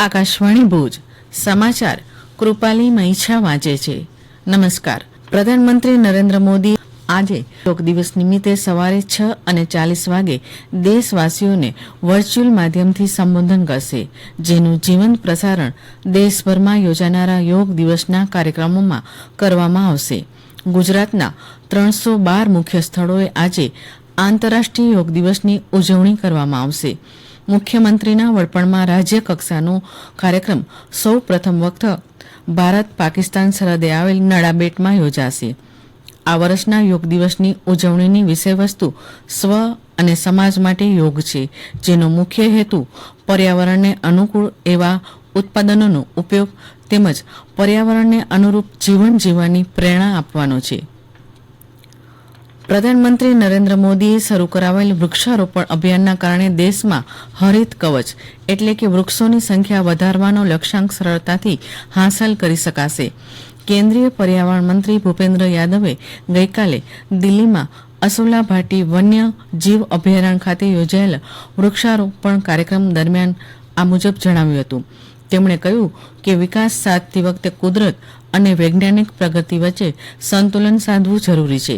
આકાશવાણી ભુજ સમાચાર કૃપાલી મૈછા વાંચે છે. નમસ્કાર. પ્રધાનમંત્રી નરેન્દ્ર મોદી આજે યોગ દિવસ નિમિત્તે સવારે 6:40 વાગે દેશવાસીઓને વર્ચ્યુઅલ માધ્યમથી સંબોધન કરશે, જેનું જીવંત પ્રસારણ દેશભરમાં યોજાનારા યોગ દિવસના કાર્યક્રમોમાં કરવામાં આવશે. ગુજરાતના 312 મુખ્ય સ્થળોએ આજે આંતરરાષ્ટ્રીય યોગ દિવસની ઉજવણી કરવામાં આવશે. મુખ્યમંત્રીના વડપણમાં રાજ્ય કક્ષાનો કાર્યક્રમ સૌ પ્રથમ વખત ભારત પાકિસ્તાન સરહદે આવેલ નડાબેટમાં યોજાશે. આ વર્ષના યોગ દિવસની ઉજવણીની વિષયવસ્તુ સ્વ અને સમાજ માટે યોગ છે, જેનો મુખ્ય હેતુ પર્યાવરણને અનુકૂળ એવા ઉત્પાદનોનો ઉપયોગ તેમજ પર્યાવરણને અનુરૂપ જીવન જીવવાની પ્રેરણા આપવાનો છે. પ્રધાનમંત્રી નરેન્દ્ર મોદીએ શરૂ કરાવેલ વૃક્ષારોપણ અભિયાનના કારણે દેશમાં હરિત કવચ એટલે કે વૃક્ષોની સંખ્યા વધારવાનો લક્ષ્યાંક સરળતાથી હાંસલ કરી શકાશે. કેન્દ્રીય પર્યાવરણ મંત્રી ભૂપેન્દ્ર યાદવે ગઈકાલે દિલ્હીમાં અસોલા ભાટી વન્ય જીવ અભયારણ્ય ખાતે યોજાયેલા વૃક્ષારોપણ કાર્યક્રમ દરમિયાન આ મુજબ જણાવ્યું હતું. તેમણે કહ્યું કે વિકાસ સાધતી વખતે કુદરત અને વૈજ્ઞાનિક પ્રગતિ વચ્ચે સંતુલન સાધવું જરૂરી છે.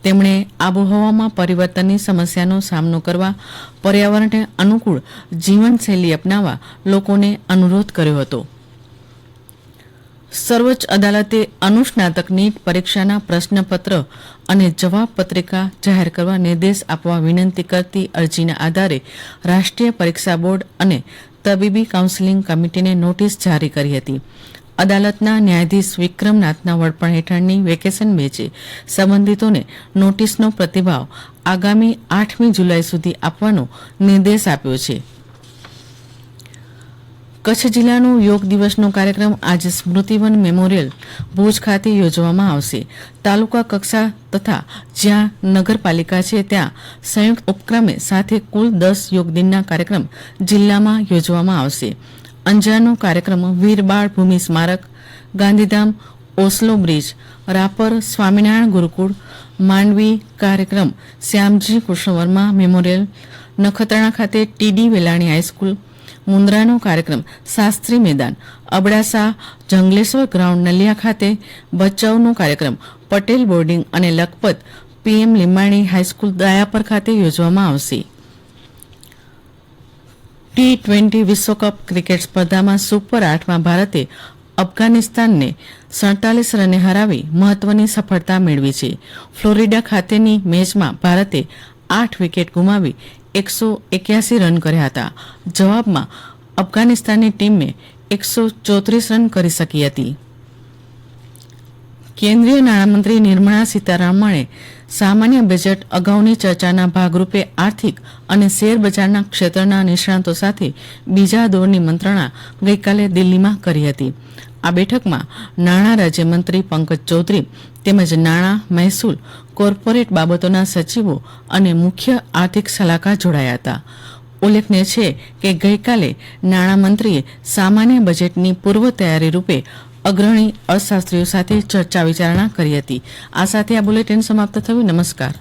તેમણે આબોહવામાં પરિવર્તનની સમસ્યાનો સામનો કરવા પર્યાવરણને અનુકૂળ જીવનશૈલી અપનાવવા લોકોને અનુરોધ કર્યો હતો. સર્વોચ્ચ અદાલતે અનુસ્નાતક નીટ પરીક્ષાના પ્રશ્નપત્ર અને જવાબ પત્રિકા જાહેર કરવા નિર્દેશ આપવા વિનંતી કરતી અરજીના આધારે રાષ્ટ્રીય પરીક્ષા બોર્ડ અને તબીબી કાઉન્સિલિંગ કમિટીને નોટિસ જારી કરી હતી. અદાલતના ન્યાયાધીશ વિક્રમનાથના વડપણ હેઠળની વેકેશન બેન્ચે સંબંધિતોને નોટિસનો પ્રતિભાવ આગામી 8મી જુલાઈ સુધી આપવાનો નિર્દેશ આપ્યો છે. કચ્છ જિલ્લાનો યોગ દિવસનો કાર્યક્રમ આજે સ્મૃતિવન મેમોરિયલ ભુજ ખાતે યોજવામાં આવશે. તાલુકા કક્ષા તથા જ્યાં નગરપાલિકા છે ત્યાં સંયુક્ત ઉપક્રમે સાથે કુલ 10 યોગ દિનના કાર્યક્રમ જિલ્લામાં યોજવામાં આવશે. અંજારનો કાર્યક્રમ વીરબાળ ભૂમિ સ્મારક, ગાંધીધામ ઓસ્લો બ્રિજ, રાપર સ્વામિનારાયણ ગુરુકુળ, માંડવી કાર્યક્રમ શ્યામજી કૃષ્ણવર્મા મેમોરિયલ, નખત્રાણા ખાતે ટીડી વેલાણી હાઈસ્કૂલ, મુન્દ્રાનો કાર્યક્રમ શાસ્ત્રી મેદાન, અબડાસા જંગલેશ્વર ગ્રાઉન્ડ નલિયા ખાતે, ભચાઉનો કાર્યક્રમ પટેલ બોર્ડિંગ અને લખપત પીએમ લીંબાણી હાઈસ્કૂલ દયાપર ખાતે યોજવામાં આવશે. T20 વિશ્વકપ ક્રિકેટ સ્પર્ધામાં સુપર 8માં ભારતે અફઘાનિસ્તાનને 47 રને હરાવી મહત્વની સફળતા મેળવી છે. ફ્લોરિડા ખાતેની મેચમાં ભારતે 8 વિકેટ ગુમાવી 181 રન કર્યા હતા. જવાબમાં અફઘાનિસ્તાનની ટીમે 134 રન કરી શકી હતી. કેન્દ્રીય નાણામંત્રી નિર્મલા સીતારમણે સામાન્ય બજેટ અગાઉની ચર્ચાના ભાગરૂપે આર્થિક અને શેરબજારના ક્ષેત્રના નિષ્ણાતો સાથે બીજા દોરની મંત્રણા ગઈકાલે દિલ્હીમાં કરી હતી. આ બેઠકમાં નાણાં રાજ્યમંત્રી પંકજ ચૌધરી તેમજ નાણાં, મહેસૂલ, કોર્પોરેટ બાબતોના સચિવો અને મુખ્ય આર્થિક સલાહકાર જોડાયા હતા. ઉલ્લેખનીય છે કે ગઈકાલે નાણામંત્રીએ સામાન્ય બજેટની પૂર્વ તૈયારી રૂપે અગ્રણી અર્થશાસ્ત્રીઓ સાથે ચર્ચા વિચારણા કરી હતી. આ સાથે આ બુલેટિન સમાપ્ત થયું. નમસ્કાર.